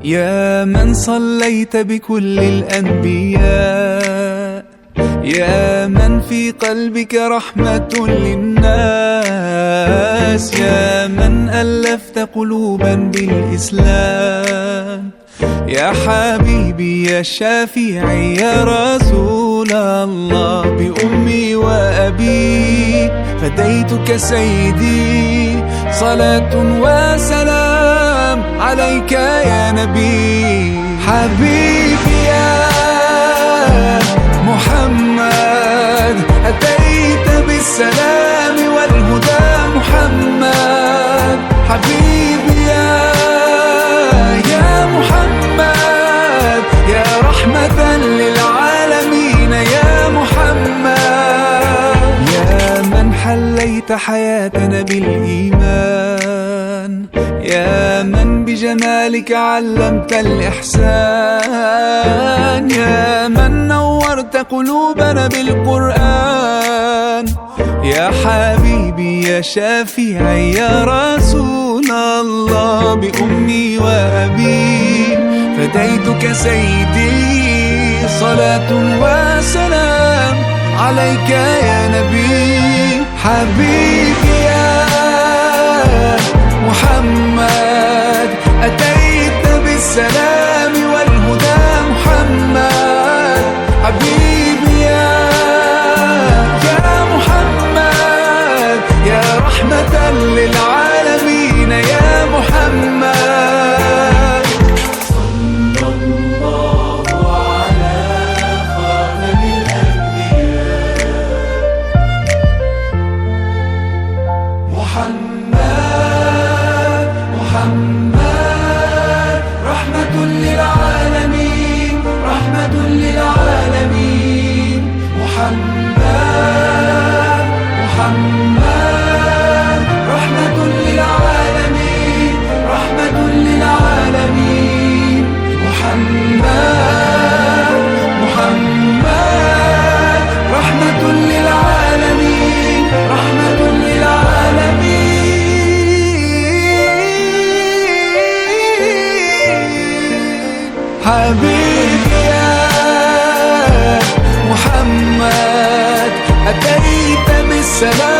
يا من صليت بكل الأنبياء، يا من في قلبك رحمة للناس، يا من ألفت قلوبا بالإسلام، يا حبيبي يا شافعي يا رسول الله، بأمي وأبي فديتك سيدي، صلاة وسلام عليك يا نبي. حبيبي يا محمد أتيت بالسلام والهدى محمد، حبيبي يا محمد يا رحمة للعالمين يا محمد، يا من حليت حياتنا بالإيمان، يا من بجمالك علمت الإحسان، يا من نورت قلوبنا بالقرآن، يا حبيبي يا شافعي يا رسول الله، بأمي وأبي فديتك سيدي، صلاة وسلام عليك يا نبي. حبيبي يا محمد أتيت بالسلام والهدى محمد، حبيبي يا محمد يا رحمة للعالمين يا محمد. صلى الله على خاتم الأنبياء محمد، محمد رحمة للعالمين، رحمة للعالمين محمد، محمد رحمة للعالمين، رحمة للعالمين محمد، محمد رحمة للعالمين، رحمة للعالمين. حبيبي يا محمد أتيت بالسلام